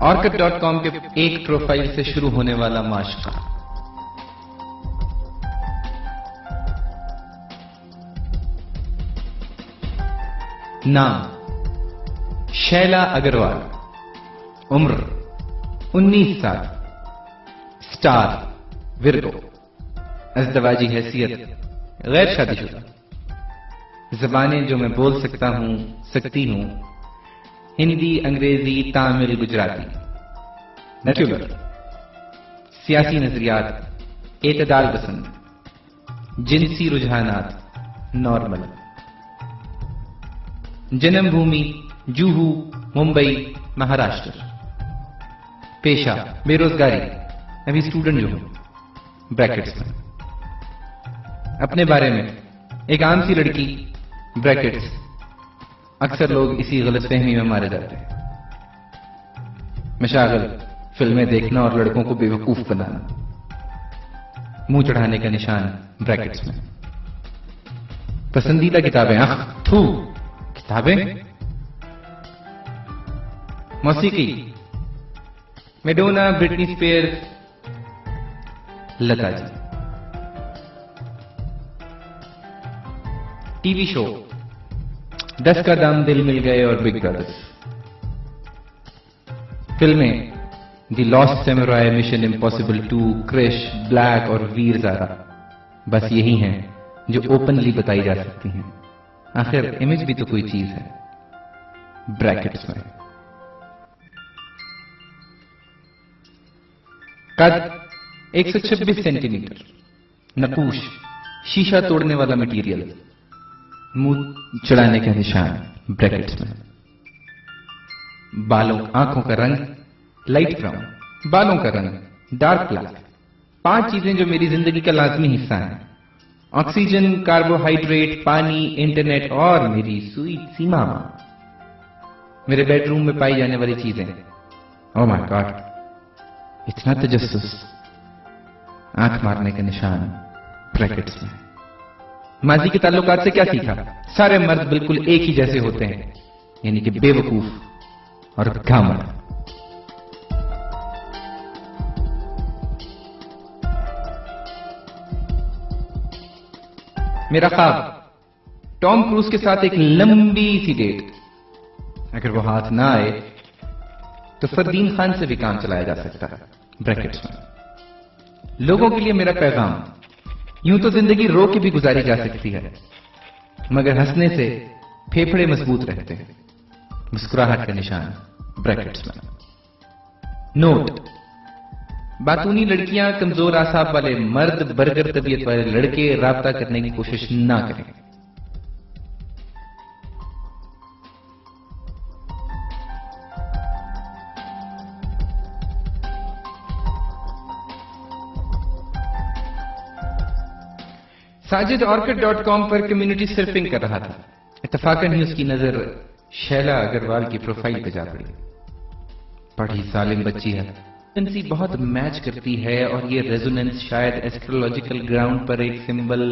orchid.com के एक profile से शुरू होने वाला माशका। नाम शैला अग्रवाल, उम्र 19 साल, स्टार विर्गो, अज़दवाजी हैसियत गैर शादीशुदा, जबानें जो मैं बोल सकती हूं हिंदी, अंग्रेजी, तमिल, गुजराती, नेचुरल, सियासी नजरियात एतदाल पसंद, जिनसी रुझानात नॉर्मल, जन्मभूमि जुहू, मुंबई, महाराष्ट्र, पेशा बेरोजगारी, अभी स्टूडेंट जो हूं ब्रैकेट्स में, अपने बारे में एक आम सी लड़की ब्रैकेट्स, अक्सर लोग इसी गलतफहमी में मारे जाते हैं, मशागल फिल्में देखना और लड़कों को बेवकूफ बनाना, मुंह चढ़ाने का निशान ब्रैकेट्स में, पसंदीदा किताबें किताबें मौसीकी Madonna, Britney Spears, Lata ji, TV show 10 का दाम, दिल मिल गए और बिग ब्रदर्स, फिल्में the Last Samurai, Mission Impossible 2, Krrish, Black और वीर ज़ारा बस यही हैं जो ओपनली बताई जा सकती हैं। आखिर इमेज भी तो कोई चीज है। ब्रैकेट्स में कद 126 सेंटीमीटर, नपूश, शीशा तोड़ने वाला मटेरियल, मुंह चढ़ाने का निशान ब्रैकेट्स में, बालों आंखों का रंग लाइट ब्राउन, बालों का रंग डार्क ब्लैक, 5 चीजें जो मेरी जिंदगी का लाजमी हिस्सा हैं: ऑक्सीजन, कार्बोहाइड्रेट, पानी, इंटरनेट और मेरी स्वीट सी मामा। मेरे बेडरूम में पाई जाने वाली चीजें, ओह माय गॉड, इतना तजस्सुस, आंख मारने का निशान ब्रैकेट्स में। माजी के ताल्लुकात से क्या सीखा? सारे मर्द बिल्कुल एक ही जैसे होते हैं, यानी कि बेवकूफ और घामड़। मेरा ख्वाब टॉम क्रूज के साथ एक लंबी सी डेट, अगर वो हाथ ना आए तो फरदीन खान से भी काम चलाया जा सकता है ब्रैकेट्स में। लोगों के लिए मेरा पैगाम, यूं तो जिंदगी रो के भी गुजारी जा सकती है, मगर हंसने से फेफड़े मजबूत रहते हैं। मुस्कुराहट का निशान ब्रैकेट्स में। नोट: बातूनी लड़कियां, कमजोर आसाब वाले मर्द, बर्गर तबीयत वाले लड़के राब्ता करने की कोशिश ना करें। साजिद orchid.com पर कम्युनिटी सर्फिंग कर रहा था, इत्तफाकन ही उसकी नजर शैला अग्रवाल की प्रोफाइल पे जा पड़ी। पढ़ी सालिम बच्ची है, फ्रीक्वेंसी बहुत मैच करती है और ये रेजोनेंस शायद एस्ट्रोलॉजिकल ग्राउंड पर एक सिंबल।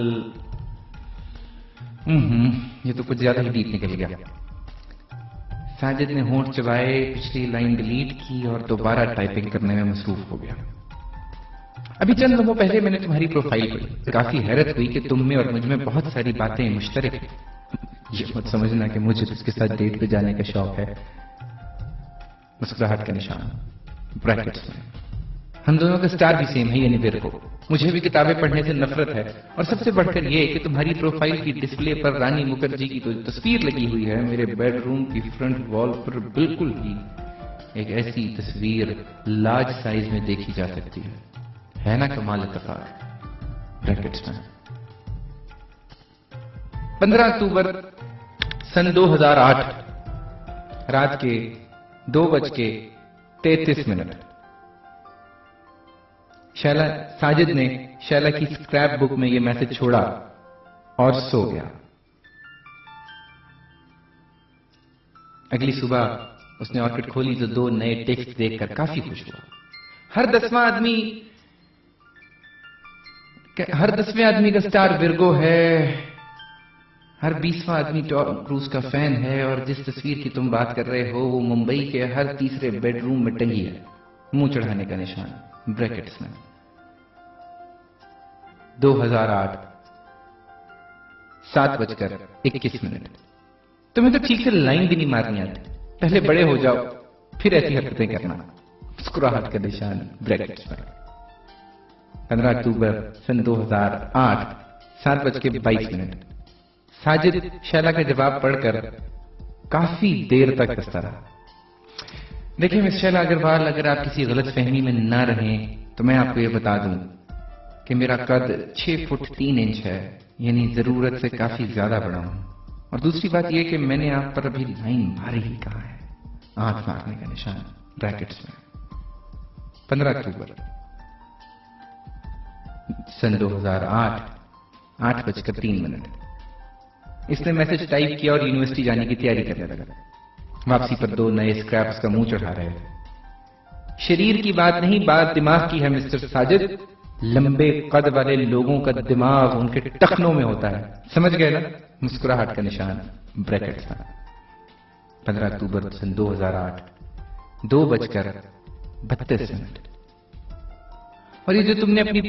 ये तो कुछ ज्यादा ही डीप निकल गया। साजिद ने होंठ चबाए, पिछली लाइन डिलीट की और दोबारा टाइपिंग करने में मसरूफ हो गया। अभी चंद लम्हों पहले मैंने तुम्हारी प्रोफाइल पढ़ी, काफी हैरत हुई कि तुम में और मुझ में बहुत सारी बातें मुश्तरक हैं। ये मत समझना कि मुझे उसके साथ डेट पे जाने का शौक है। मुस्कुराहट का निशान ब्रैकेट्स में। हम दोनों का स्टार भी सेम है, यानी विर्गो। मुझे भी किताबें पढ़ने से नफरत है, और सबसे बढ़कर यह कि तुम्हारी प्रोफाइल की डिस्प्ले पर रानी मुखर्जी की तो तस्वीर लगी हुई है, मेरे बेडरूम की फ्रंट वॉल पर बिल्कुल ही एक ऐसी तस्वीर लार्ज साइज में देखी जा सकती है ना कमाल इत्तेफाक ब्रैकेट्स में। 15 अक्टूबर सन 2008 रात के 2:33 साजिद ने शैला की स्क्रैप बुक में यह मैसेज छोड़ा और सो गया। अगली सुबह उसने ऑर्किड खोली तो 2 नए टेक्स्ट देखकर काफी खुश हुआ। हर 10वें आदमी का स्टार विर्गो है, हर 20वां आदमी टॉम क्रूज का फैन है और जिस तस्वीर की तुम बात कर रहे हो वो मुंबई के हर तीसरे बेडरूम में टंगी है, मुंह चढ़ाने का निशान ब्रैकेट्स में। 2008 7:21। तुम्हें तो ठीक से लाइन भी नहीं मारनी आती, पहले बड़े हो जाओ फिर ऐसी हरकतें करना, मुस्कुराहट का निशान ब्रैकेट्स में। 15 अक्टूबर सन 2008 7:22। साजिद शैला का जवाब पढ़कर काफी देर तक हंसता रहा। देखिए मिस शैला अग्रवाल, अगर आप किसी गलत फहमी में ना रहें तो मैं आपको ये बता दूं कि मेरा कद 6 फुट 3 इंच है, यानी जरूरत से काफी ज्यादा बड़ा हूं। और दूसरी बात यह कि मैंने आप पर अभी लाइन मारी ही कहा है, आंख मारने का निशान ब्रैकेट्स में। 15 अक्टूबर सन 2008 8:03। इसने मैसेज टाइप किया और यूनिवर्सिटी जाने की तैयारी करने लगा। वापसी पर 2 नए स्क्रैप्स का मुंह चढ़ा रहे थे। शरीर की बात नहीं, बात दिमाग की है मिस्टर साजिद। लंबे कद वाले लोगों का दिमाग उनके टखनों में होता है, समझ गए ना? मुस्कुराहट का निशान ब्रैकेट था। 15 अक्टूबर सन 2008 2:32। और ये जो तुमने अपनी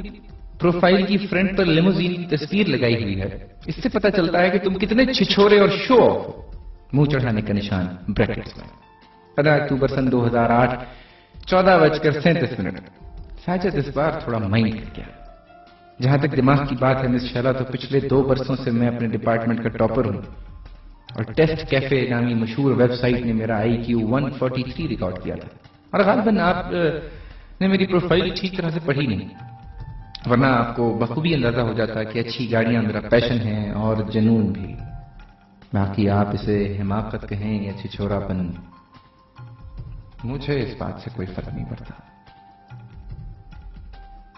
प्रोफाइल की फ्रंट पर लिमोजीन की तस्वीर लगाई हुई है, इससे पता चलता है कि तुम कितने छिछोरे और शो ऑफ हो, मुंह चढ़ाने का निशान ब्रैकेट्स में। 15 अक्टूबर सन 2008 14:37। साजिद इस बार थोड़ा माइंड कर गया। जहां तक दिमाग की बात है मिस शैला, तो पिछले 2 बरसों से मैं अपने डिपार्टमेंट का टॉपर हूं और टेस्ट कैफे नामी मशहूर वेबसाइट ने मेरा IQ 143 रिकॉर्ड किया था। और गालिबन आप ने मेरी प्रोफाइल ठीक तरह से पढ़ी नहीं, वरना आपको बखूबी अंदाजा हो जाता कि अच्छी गाड़ियां मेरा पैशन है और जुनून भी। बाकी आप इसे हिमाकत कहें या छिछोरापन, मुझे इस बात से कोई फर्क नहीं पड़ता।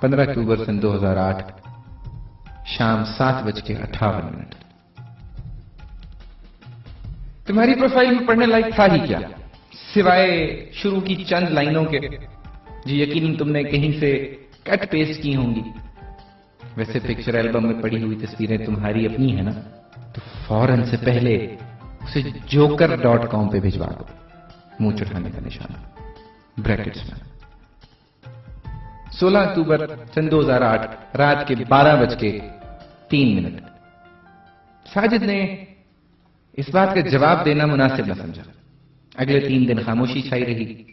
15 अक्टूबर सन 2008 शाम 7:58। तुम्हारी प्रोफाइल में पढ़ने लायक था ही क्या, सिवाय शुरू की चंद लाइनों के जो यकीनन तुमने कहीं से कट पेस्ट की होंगी। वैसे पिक्चर एल्बम में पड़ी हुई तस्वीरें तुम्हारी अपनी है ना, तो फौरन से पहले उसे joker.com पे भिजवा दो, मुंह चढ़ाने का निशान ब्रैकेट्स में। 16 अक्टूबर सन 2008 रात के 12:03। साजिद ने इस बात का जवाब देना मुनासिब न समझा। अगले 3 दिन खामोशी छाई रही।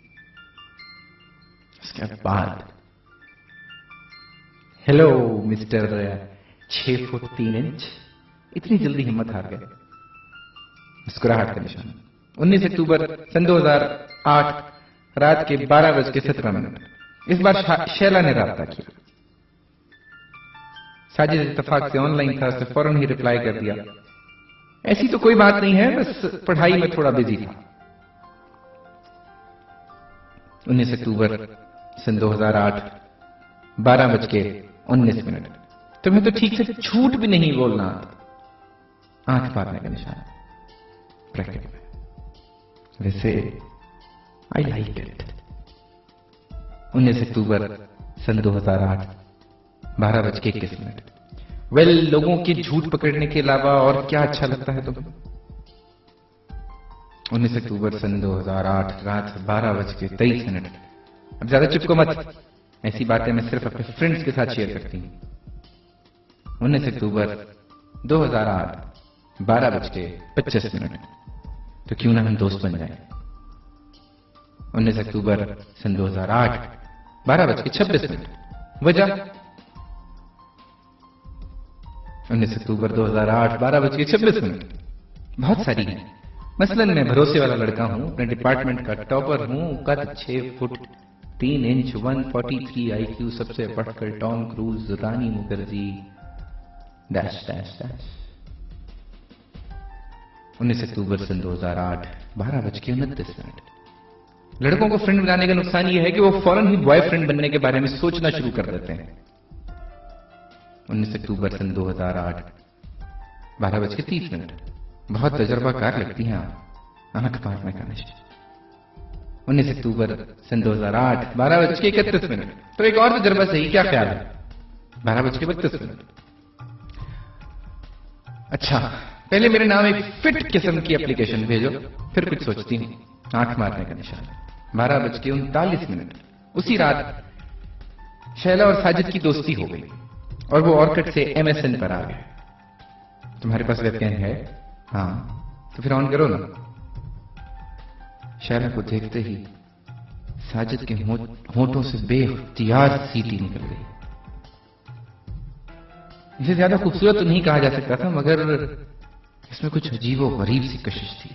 उसके बाद हेलो मिस्टर 6 फुट 3 इंच, इतनी जल्दी हिम्मत हार गए, मुस्कुराहट का निशान। 19 अक्टूबर सन 2008 रात के 12:17। इस बार शैला ने राब्ता किया। साजिद इत्तेफाक से ऑनलाइन था, उसने फौरन ही रिप्लाई कर दिया, ऐसी तो कोई बात नहीं है, बस पढ़ाई में थोड़ा बिजी था। 19 अक्टूबर सन 2008 12:19। तुम्हें तो ठीक से झूठ भी नहीं बोलना, आंख मारने का निशान ब्रैकेट में। वैसे आई लाइक इट। 19 अक्टूबर सन 2008 12:21। वेल, लोगों के झूठ पकड़ने के अलावा और क्या अच्छा लगता है तुम्हें? 19 अक्टूबर सन 2008 रात 12:23। अब ज्यादा चिपको मत, ऐसी बातें मैं सिर्फ अपने फ्रेंड्स के साथ शेयर करती हूं। 19 अक्टूबर 2008 12:25। तो क्यों ना हम दोस्त बन जाएं? 19 अक्टूबर सन 2008 12:26। वजह 19 अक्टूबर 2008 12:26। बहुत सारी हैं। मसलन मैं भरोसे वाला लड़का हूं, अपने डिपार्टमेंट का टॉपर हूं, कद 6 फुट 3 इंच, 143 IQ, सबसे पढ़कर टॉम क्रूज, रानी मुखर्जी डैश डैश डैश। 19 अक्टूबर सन 2008 12:29। लड़कों को फ्रेंड बनाने का नुकसान यह है कि वो फौरन ही बॉयफ्रेंड बनने के बारे में सोचना शुरू कर देते हैं। 19 अक्टूबर सन 2008 12:30। बहुत तजर्बाकार लगती हैं आप, आंख मारने का निशान। 19 अक्टूबर सन 2008 12:31। तो एक और तजर्बा सही, क्या ख्याल है? 12:32। अच्छा, पहले मेरे नाम एक फिट किस्म की एप्लीकेशन भेजो, फिर कुछ सोचती हूं। आंख मारने का निशान। 12:39। उसी रात शैला और साजिद की दोस्ती हो गई और वो ऑर्किड से MSN पर आ गए। तुम्हारे पास वेबकैम है? हाँ, तो फिर ऑन करो ना। शैला को देखते ही साजिद के होंठों से बेइख्तियार सीटी निकल गई। इसे ज्यादा खूबसूरत तो नहीं कहा जा सकता था, मगर इसमें कुछ अजीबो गरीब सी कशिश थी।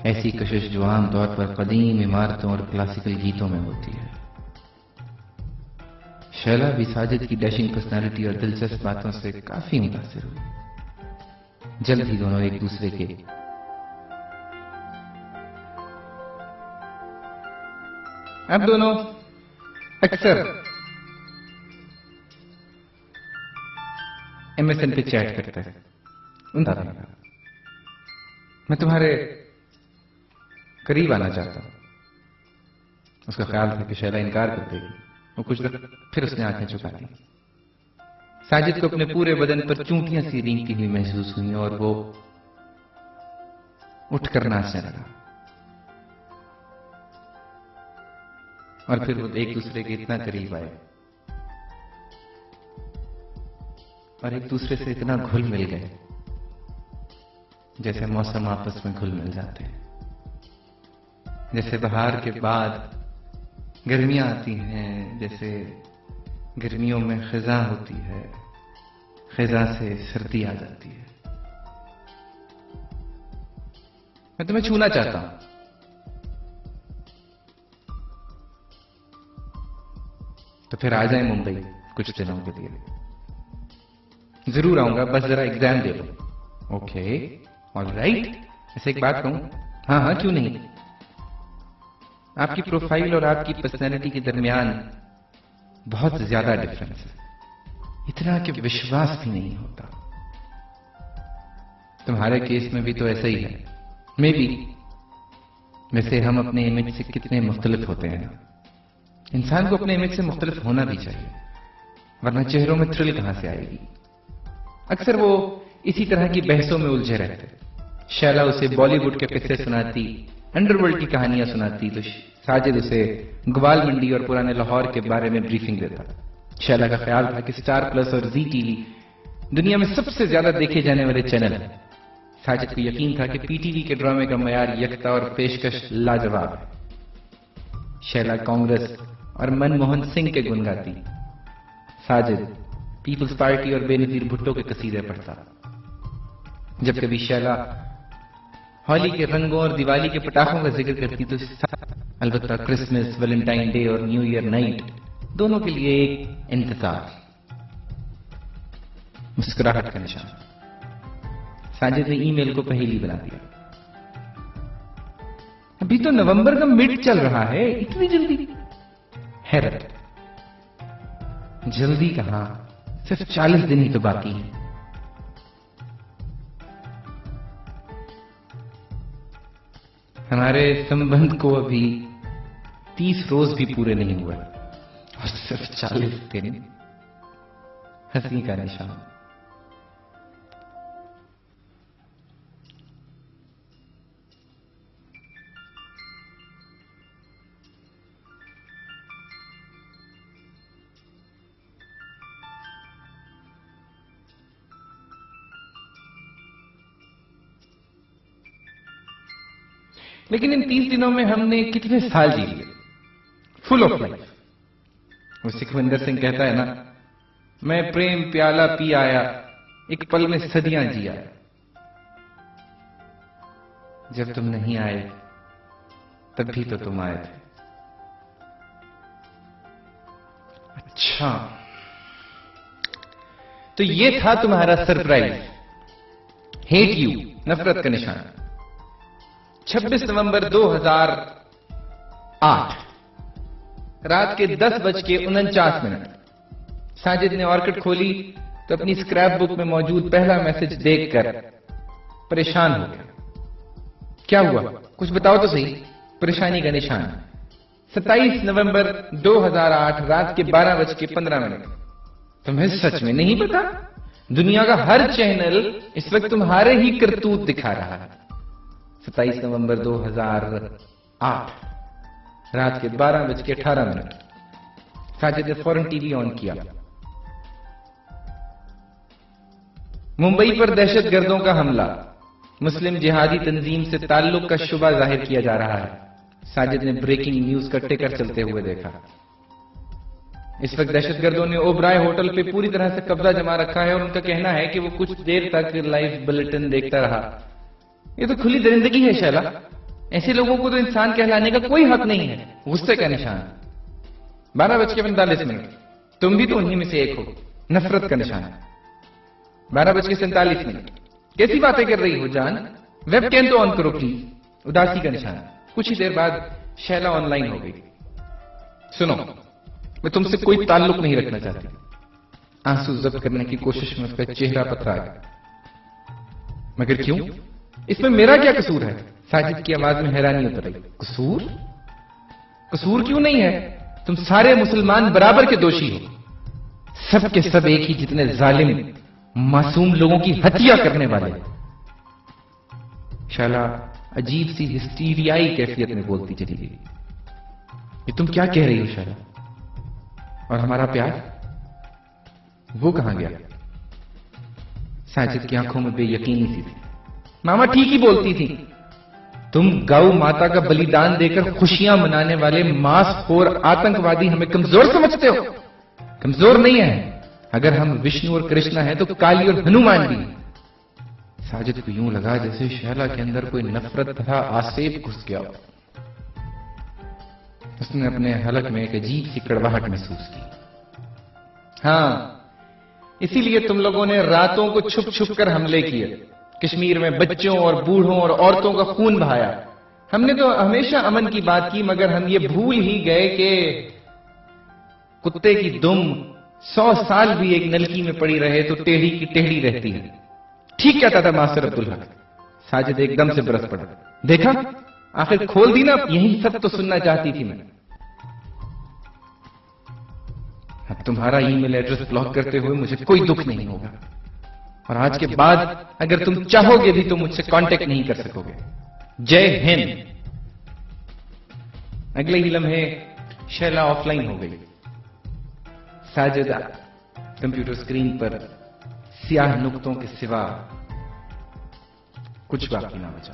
ऐसी कशिश जो आमतौर पर कदीम इमारतों और क्लासिकल गीतों में होती है। शैला भी साजिद की डैशिंग पर्सनालिटी और दिलचस्प बातों से काफी मुतासिर हुई। जल्द ही दोनों एक दूसरे के अब दोनों अक्सर MSN पे चैट करते हैं। उनका मैं तुम्हारे करीब आना चाहता हूं। उसका ख्याल था कि शैला इनकार कर देगी। वो कुछ देर फिर उसने आंखें झुका दी। साजिद को अपने पूरे बदन पर चूंटियां सी रेंगती हुई महसूस हुई और वो उठकर नाचने लगा। और फिर वो एक दूसरे के इतना करीब आए और एक दूसरे से इतना घुल मिल गए जैसे मौसम आपस में घुल मिल जाते हैं। जैसे बहार के बाद गर्मियां आती हैं, जैसे गर्मियों में खिजा होती है, खिजा से सर्दी आ जाती है। मैं तुम्हें छूना चाहता हूं। तो फिर आ जाए मुंबई कुछ दिनों के लिए। जरूर आऊंगा, बस जरा एग्जाम दे लो। Okay, all right. ऐसे एक बात कहूं? हाँ हाँ, क्यों नहीं। आपकी प्रोफाइल और आपकी पर्सनैलिटी के दरमियान बहुत ज्यादा डिफरेंस है, इतना कि विश्वास भी नहीं होता। तुम्हारे केस में भी तो ऐसा ही है। मे बी वैसे हम अपने इमेज से कितने मुख्तलिफ होते हैं। इंसान को अपने इमेज से मुख्तलिफ होना भी चाहिए, वरना चेहरों में थ्रिल कहां से आएगी। अक्सर वो इसी तरह की बहसों में उलझे रहते। शैला उसे बॉलीवुड के किस्से सुनाती, अंडरवर्ल्ड की कहानियां सुनाती, तो साजिद उसे ग्वाल मंडी और पुराने लाहौर के बारे में ब्रीफिंग देता। शैला का ख्याल था कि स्टार प्लस और जी टीवी दुनिया में सबसे ज्यादा देखे जाने वाले चैनल हैं। साजिद को यकीन था कि पीटीवी के ड्रामे का मयार यकता और पेशकश लाजवाब है। शैला कांग्रेस और मनमोहन सिंह के गुण गाती, साजिद पीपल्स पार्टी और बेनजीर भुट्टो के कसीदे पढ़ता। जब कभी शैला होली के रंगों और दिवाली के पटाखों का जिक्र करती तो अलबत्ता क्रिसमस, वैलेंटाइन डे और न्यू ईयर नाइट दोनों के लिए एक इंतजार, मुस्कुराहट का निशान। साजिद ने ईमेल को पहेली बना दिया। अभी तो नवंबर का मिड चल रहा है, इतनी जल्दी? हैरत, जल्दी कहां, सिर्फ 40 दिन ही तो बाकी है। हमारे संबंध को अभी 30 रोज भी पूरे नहीं हुए और सिर्फ 40 दिन। हंसी का निशान। लेकिन इन 30 दिनों में हमने कितने साल जी लिए, फुल ऑफ लाइफ। वो सुखविंदर सिंह कहता है ना, मैं प्रेम प्याला पी आया, एक पल में सदियां जी आया। जब तुम नहीं आए तब भी तो तुम आए थे। अच्छा, तो ये था तुम्हारा सरप्राइज। हेट यू, नफरत का निशान। 26 नवंबर 2008 रात के 10:49। साजिद ने ऑर्किड खोली तो अपनी स्क्रैप बुक में मौजूद पहला मैसेज देखकर परेशान हो गया। क्या हुआ, कुछ बताओ तो सही। परेशानी का निशान। 27 नवंबर 2008 रात के 12:15। तुम्हें सच में नहीं पता? दुनिया का हर चैनल इस वक्त तुम्हारे ही करतूत दिखा रहा है। 27 नवंबर 2008 रात के 12:18 साजिद ने फौरन टीवी ऑन किया। मुंबई पर दहशतगर्दों का हमला, मुस्लिम जिहादी तंजीम से ताल्लुक का शुबा जाहिर किया जा रहा है। साजिद ने ब्रेकिंग न्यूज का टिकर चलते हुए देखा। इस वक्त दहशतगर्दों ने ओबराय होटल पे पूरी तरह से कब्जा जमा रखा है और उनका कहना है कि वो कुछ देर तक लाइव बुलेटिन देखता रहा। ये तो खुली दरिंदगी है शैला। ऐसे लोगों को तो इंसान कहलाने का कोई हक नहीं है। गुस्से का निशान। 12:45। तुम भी तो उन्हीं में से एक हो। नफरत का निशान। 12:47। कैसी बातें कर रही हो जान? वेबकैम तो ऑन करो प्लीज। उदासी का निशान। कुछ ही देर बाद शैला ऑनलाइन हो गई। सुनो, मैं तुमसे कोई ताल्लुक नहीं रखना चाहती। आंसू जब्त करने की कोशिश में उसका चेहरा पथरा गया। मगर क्यों? इसमें मेरा क्या कसूर है? साजिद की आवाज में हैरानी उतर आई। कसूर? कसूर क्यों नहीं है? तुम सारे मुसलमान बराबर के दोषी हो। सब के सब एक ही जितने जालिम मासूम लोगों की हत्या करने वाले। शैला अजीब सी हिस्टीरियाई कैफियत में बोलती चली गई। ये तुम क्या कह रही हो शैला? और हमारा प्यार वो कहां गया? साजिद की आंखों में बेयकीनी सी थी। मामा ठीक ही बोलती थी। तुम गौ माता का बलिदान देकर खुशियां मनाने वाले मांसखोर आतंकवादी हमें कमजोर समझते हो। कमजोर नहीं है। अगर हम विष्णु और कृष्णा हैं तो काली और हनुमान भी। साजिद को यूं लगा जैसे शैला के अंदर कोई नफरत तथा आसेप घुस गया। उसने अपने हलक में एक अजीब सी कड़वाहट महसूस की। हां, इसीलिए तुम लोगों ने रातों को छुप छुप कर हमले किए। कश्मीर में बच्चों और बूढ़ों और औरतों का खून बहाया। हमने तो हमेशा अमन की बात की, मगर हम ये भूल ही गए कि कुत्ते की दुम 100 साल भी एक नलकी में पड़ी रहे तो टेढ़ी की टेढ़ी रहती है। ठीक कहता था मास्टर अब्दुल हक। साजिद एकदम से बरस पड़ा। देखा, आखिर खोल दी ना। यही सब तो सुनना चाहती थी मैं। अब तुम्हारा ईमेल एड्रेस ब्लॉक करते हुए मुझे कोई दुख नहीं होगा, और आज के बाद अगर तुम चाहोगे भी तो मुझसे कांटेक्ट नहीं कर सकोगे। जय हिंद। अगले ही लम्हे शैला ऑफलाइन हो गई। साजिदा कंप्यूटर स्क्रीन पर स्याह नुक्तों के सिवा कुछ बाकी ना बचा।